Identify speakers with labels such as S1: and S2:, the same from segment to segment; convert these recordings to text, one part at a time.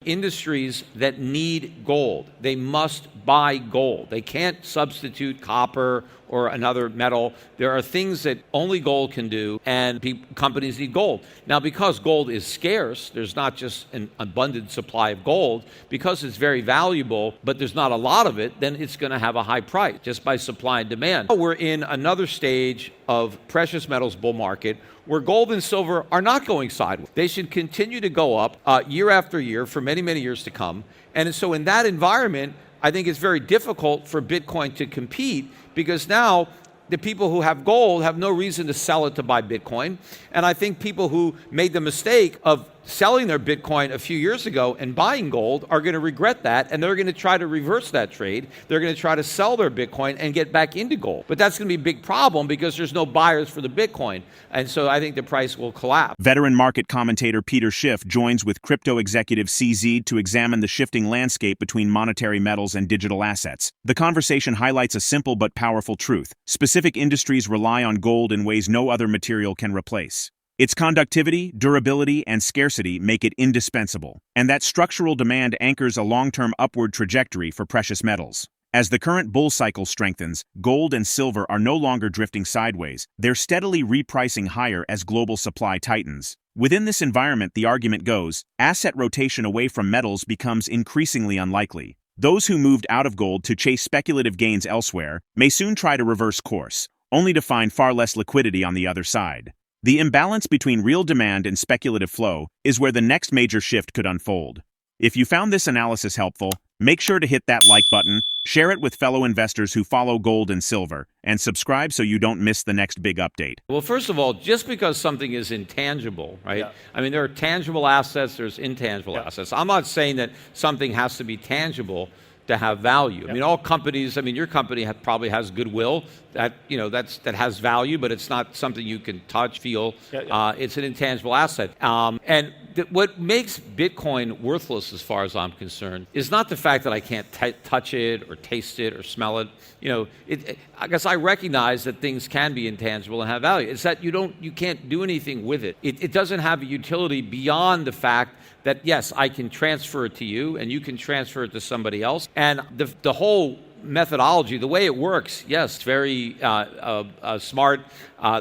S1: Industries that need gold, they must buy gold. They can't substitute copper or another metal. There are things that only gold can do, and companies need gold. Now, because gold is scarce, there's not just an abundant supply of gold. Because it's very valuable, but there's not a lot of it, then it's going to have a high price just by supply and demand. We're in another stage of precious metals bull market where gold and silver are not going sideways. They should continue to go up year after year for many, many years to come. And so in that environment, I think it's very difficult for Bitcoin to compete, because now the people who have gold have no reason to sell it to buy Bitcoin. And I think people who made the mistake of selling their Bitcoin a few years ago and buying gold are going to regret that, and they're going to try to reverse that trade. They're going to try to sell their Bitcoin and get back into gold. But that's going to be a big problem because there's no buyers for the Bitcoin. And so I think the price will collapse.
S2: Veteran market commentator Peter Schiff joins with crypto executive CZ to examine the shifting landscape between monetary metals and digital assets. The conversation highlights a simple but powerful truth. Specific industries rely on gold in ways no other material can replace. Its conductivity, durability, and scarcity make it indispensable, and that structural demand anchors a long-term upward trajectory for precious metals. As the current bull cycle strengthens, gold and silver are no longer drifting sideways. They're steadily repricing higher as global supply tightens. Within this environment, the argument goes, asset rotation away from metals becomes increasingly unlikely. Those who moved out of gold to chase speculative gains elsewhere may soon try to reverse course, only to find far less liquidity on the other side. The imbalance between real demand and speculative flow is where the next major shift could unfold. If you found this analysis helpful, make sure to hit that like button, share it with fellow investors who follow gold and silver, and subscribe so you don't miss the next big update.
S1: Well, first of all, just because something is intangible, right? Yeah. I mean, there are tangible assets, there's intangible assets. I'm not saying that something has to be tangible to have value. I mean, all companies, I mean, your company probably has goodwill that, that has value, but it's not something you can touch, feel. It's an intangible asset. And what makes Bitcoin worthless, as far as I'm concerned, is not the fact that I can't touch it or taste it or smell it. I guess I recognize that things can be intangible and have value. It's that you can't do anything with it. It doesn't have a utility beyond the fact that, yes, I can transfer it to you and you can transfer it to somebody else. And the whole methodology, the way it works, yes, it's very smart.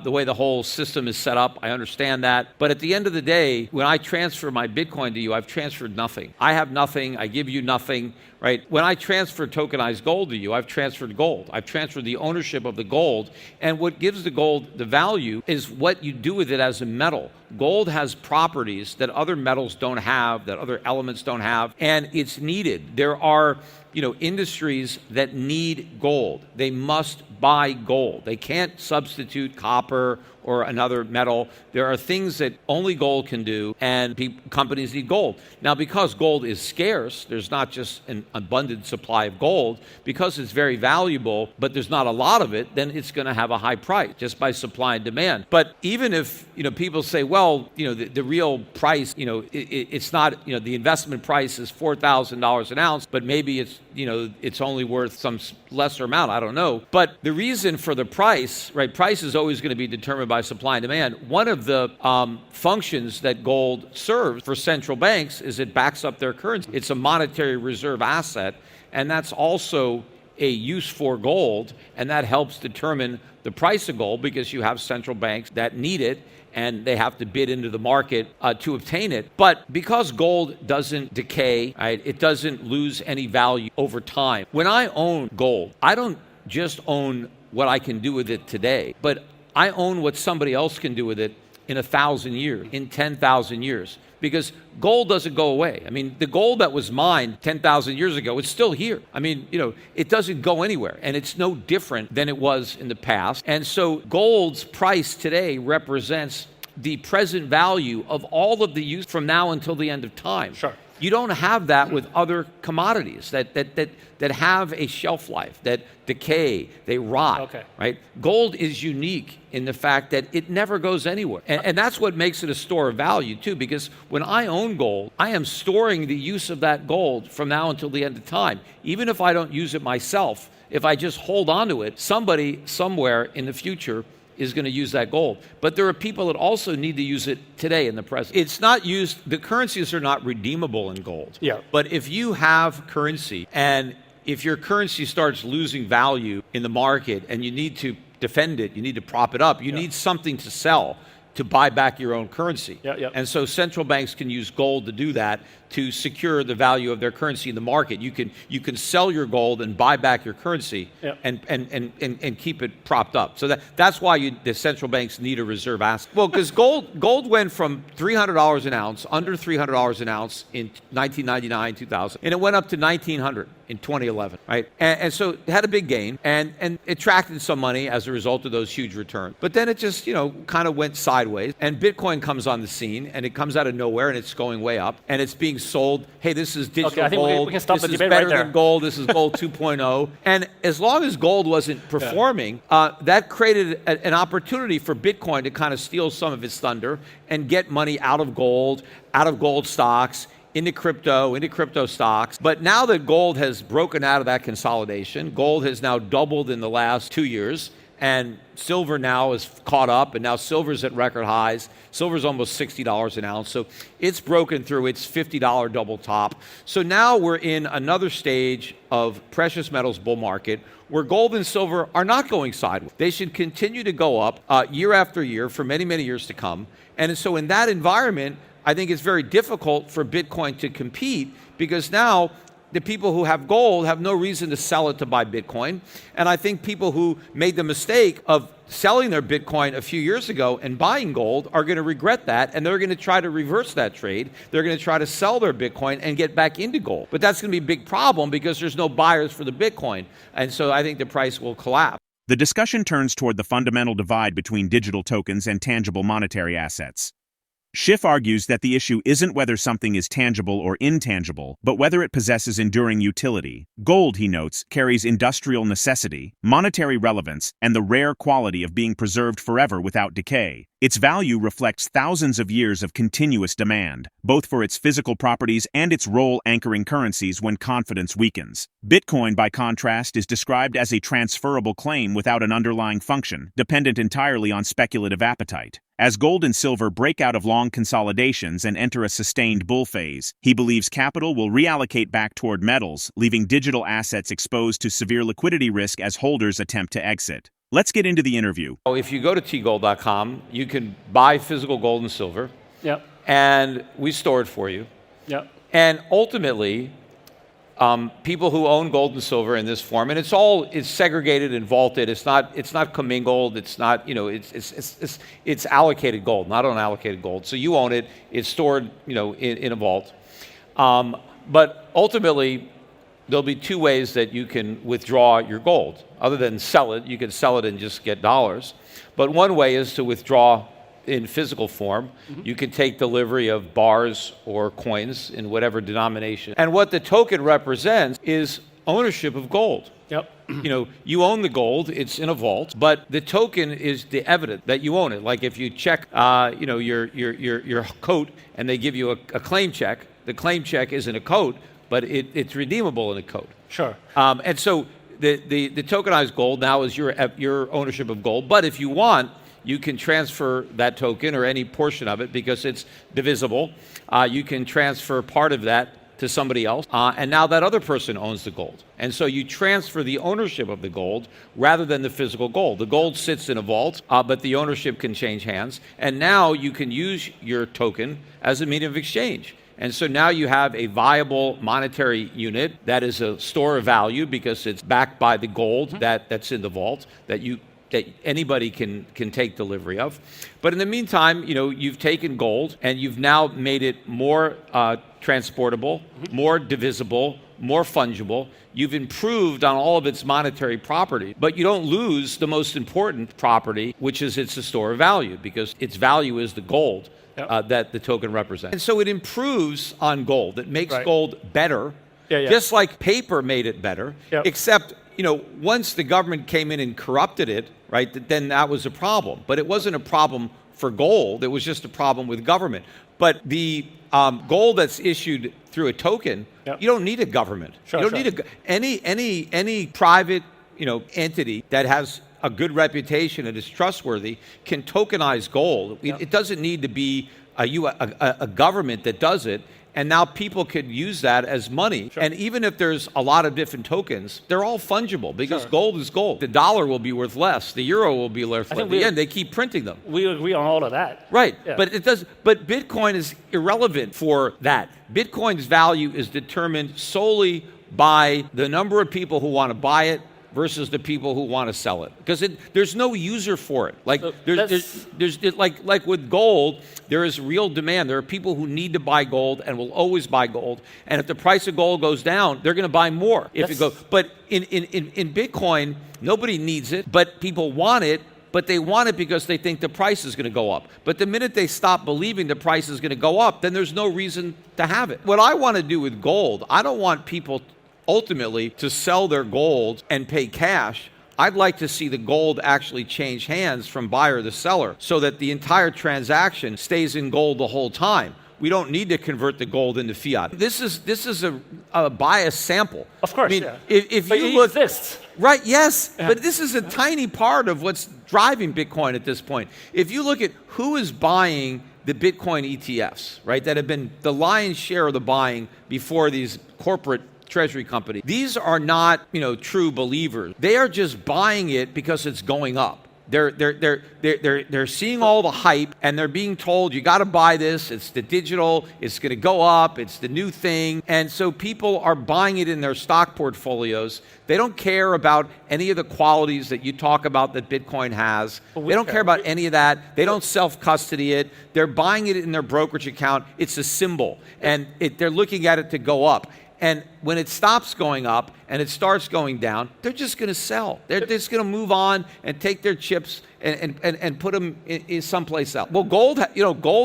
S1: The way the whole system is set up, I understand that. But at the end of the day, when I transfer my Bitcoin to you, I've transferred nothing. I have nothing. I give you nothing, right? When I transfer tokenized gold to you, I've transferred gold. I've transferred the ownership of the gold. And what gives the gold the value is what you do with it as a metal. Gold has properties that other metals don't have, that other elements don't have, and it's needed. There are industries that need gold. They must buy gold. They can't substitute copper or another metal. There are things that only gold can do, and companies need gold. Now, because gold is scarce, there's not just an abundant supply of gold. Because it's very valuable, but there's not a lot of it, then it's going to have a high price just by supply and demand. But even if people say, well, the real price, it's not, the investment price is $4,000 an ounce, but maybe it's only worth some lesser amount. I don't know. But the reason for the price, right? Price is always going to be determined by supply and demand. One of the functions that gold serves for central banks is it backs up their currency. It's a monetary reserve asset, and that's also a use for gold, and that helps determine the price of gold because you have central banks that need it, and they have to bid into the market to obtain it. But because gold doesn't decay, right, it doesn't lose any value over time. When I own gold, I don't just own what I can do with it today, but I own what somebody else can do with it in 1,000 years, in 10,000 years, because gold doesn't go away. I mean, the gold that was mined 10,000 years ago, it's still here. I mean, it doesn't go anywhere, and it's no different than it was in the past. And so gold's price today represents the present value of all of the use from now until the end of time.
S3: Sure.
S1: You don't have that with other commodities that have a shelf life, that decay, they rot, right? Gold is unique in the fact that it never goes anywhere. And that's what makes it a store of value too, because when I own gold, I am storing the use of that gold from now until the end of time. Even if I don't use it myself, if I just hold on to it, somebody somewhere in the future is going to use that gold. But there are people that also need to use it today in the present. It's not used, the currencies are not redeemable in gold.
S3: Yeah.
S1: But if you have currency and if your currency starts losing value in the market and you need to defend it, you need to prop it up, you need something to sell to buy back your own currency. And so central banks can use gold to do that, to secure the value of their currency in the market. You can sell your gold and buy back your currency and keep it propped up. So that's why the central banks need a reserve asset. Well, because gold went from $300 an ounce, under $300 an ounce in 1999, 2000, and it went up to $1,900 in 2011, right? And so it had a big gain, and it attracted some money as a result of those huge returns. But then it just, kind of went sideways, and Bitcoin comes on the scene, and it comes out of nowhere, and it's going way up, and it's being sold. Hey, this is digital
S3: I think
S1: gold.
S3: we can stop
S1: this
S3: the
S1: is
S3: debate
S1: better
S3: right there.
S1: than gold. This is gold 2.0. And as long as gold wasn't performing, that created an opportunity for Bitcoin to kind of steal some of its thunder and get money out of gold stocks, into crypto stocks. But now that gold has broken out of that consolidation, gold has now doubled in the last 2 years, and silver now is caught up, and now silver's at record highs. Silver's almost $60 an ounce, so it's broken through its $50 double top. So now we're in another stage of precious metals bull market where gold and silver are not going sideways. They should continue to go up year after year for many, many years to come. And so in that environment, I think it's very difficult for Bitcoin to compete, because now the people who have gold have no reason to sell it to buy Bitcoin. And I think people who made the mistake of selling their Bitcoin a few years ago and buying gold are going to regret that, and they're going to try to reverse that trade. They're going to try to sell their Bitcoin and get back into gold. But that's going to be a big problem because there's no buyers for the Bitcoin. And so I think the price will collapse.
S2: The discussion turns toward the fundamental divide between digital tokens and tangible monetary assets. Schiff argues that the issue isn't whether something is tangible or intangible, but whether it possesses enduring utility. Gold, he notes, carries industrial necessity, monetary relevance, and the rare quality of being preserved forever without decay. Its value reflects thousands of years of continuous demand, both for its physical properties and its role anchoring currencies when confidence weakens. Bitcoin, by contrast, is described as a transferable claim without an underlying function, dependent entirely on speculative appetite. As gold and silver break out of long consolidations and enter a sustained bull phase, he believes capital will reallocate back toward metals, leaving digital assets exposed to severe liquidity risk as holders attempt to exit. Let's get into the interview.
S1: If you go to tgold.com, you can buy physical gold and silver.
S3: Yep.
S1: And we store it for you.
S3: Yep.
S1: And ultimately, people who own gold and silver in this form, and it's segregated and vaulted. It's not commingled. It's not, it's allocated gold, not unallocated gold. So you own it. It's stored, in a vault. But ultimately, there'll be two ways that you can withdraw your gold. Other than sell it, you can sell it and just get dollars. But one way is to withdraw in physical form. You can take delivery of bars or coins in whatever denomination. And what the token represents is ownership of gold.
S3: Yep.
S1: You own the gold, it's in a vault, but the token is the evidence that you own it. Like if you check, your coat and they give you a claim check, the claim check isn't a coat, but it's redeemable in a coat.
S3: Sure.
S1: And so the tokenized gold now is your ownership of gold. But if you want, you can transfer that token or any portion of it because it's divisible. You can transfer part of that to somebody else, and now that other person owns the gold. And so you transfer the ownership of the gold rather than the physical gold. The gold sits in a vault, but the ownership can change hands. And now you can use your token as a medium of exchange. And so now you have a viable monetary unit that is a store of value because it's backed by the gold that's in the vault that anybody can take delivery of. But in the meantime, you've taken gold and you've now made it more transportable, more divisible, more fungible. You've improved on all of its monetary property, but you don't lose the most important property, which is it's a store of value, because its value is the gold that the token represents. And so it improves on gold. It makes gold better, just like paper made it better, except once the government came in and corrupted it, then that was a problem. But it wasn't a problem for gold. It was just a problem with government. But the gold that's issued through a token, you don't need a government. You don't need any private entity that has a good reputation and is trustworthy can tokenize gold. It doesn't need to be a government that does it. And now people could use that as money. Sure. And even if there's a lot of different tokens, they're all fungible because gold is gold. The dollar will be worth less. The euro will be worth less. Again, they keep printing them.
S3: We agree on all of that.
S1: Right. Yeah. But Bitcoin is irrelevant for that. Bitcoin's value is determined solely by the number of people who want to buy it versus the people who want to sell it, because there's no user for it. Like like with gold, there is real demand. There are people who need to buy gold and will always buy gold. And if the price of gold goes down, they're going to buy more. If it goes, but in Bitcoin, nobody needs it, but people want it. But they want it because they think the price is going to go up. But the minute they stop believing the price is going to go up, then there's no reason to have it. What I want to do with gold, I don't want people ultimately to sell their gold and pay cash. I'd like to see the gold actually change hands from buyer to seller so that the entire transaction stays in gold the whole time. We don't need to convert the gold into fiat. This is a biased sample.
S3: Of course,
S1: I mean, if
S3: but
S1: you look,
S3: exists.
S1: Right, yes, but this is a tiny part of what's driving Bitcoin at this point. If you look at who is buying the Bitcoin ETFs, right, that have been the lion's share of the buying before these corporate treasury company. These are not, true believers. They are just buying it because it's going up. They're seeing all the hype and they're being told you got to buy this. It's the digital. It's going to go up. It's the new thing. And so people are buying it in their stock portfolios. They don't care about any of the qualities that you talk about that Bitcoin has. They don't care about any of that. They don't self-custody it. They're buying it in their brokerage account. It's a symbol, and they're looking at it to go up. And when it stops going up and it starts going down, they're just going to sell. They're just going to move on and take their chips and put them in someplace else. Well, gold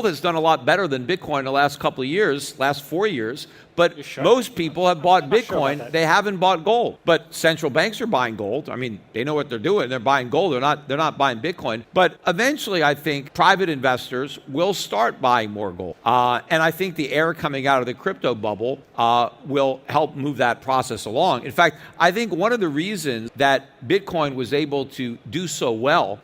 S1: has done a lot better than Bitcoin the last couple of years, last 4 years. But most people have bought Bitcoin. They haven't bought gold. But central banks are buying gold. I mean, they know what they're doing. They're buying gold. They're not buying Bitcoin. But eventually, I think private investors will start buying more gold. And I think the air coming out of the crypto bubble will help move that process along. In fact, I think one of the reasons that Bitcoin was able to do so well,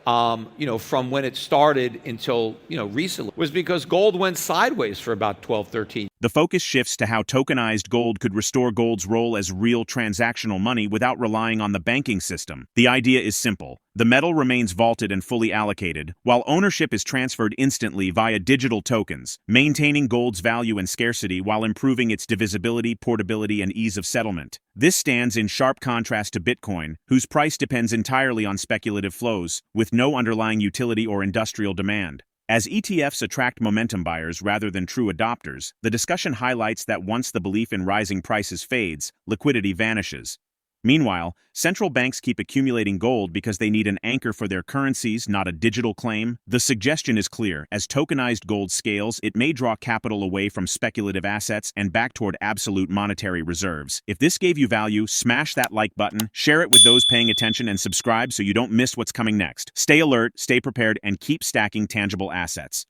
S1: from when it started until, recently, was because gold went sideways for about 12, 13.
S2: The focus shifts to how tokenized gold could restore gold's role as real transactional money without relying on the banking system. The idea is simple. The metal remains vaulted and fully allocated, while ownership is transferred instantly via digital tokens, maintaining gold's value and scarcity while improving its divisibility, portability, and ease of settlement. This stands in sharp contrast to Bitcoin, whose price depends entirely on speculative flows, with no underlying utility or industrial demand. As ETFs attract momentum buyers rather than true adopters, the discussion highlights that once the belief in rising prices fades, liquidity vanishes. Meanwhile, central banks keep accumulating gold because they need an anchor for their currencies, not a digital claim. The suggestion is clear. As tokenized gold scales, it may draw capital away from speculative assets and back toward absolute monetary reserves. If this gave you value, smash that like button, share it with those paying attention, and subscribe so you don't miss what's coming next. Stay alert, stay prepared, and keep stacking tangible assets.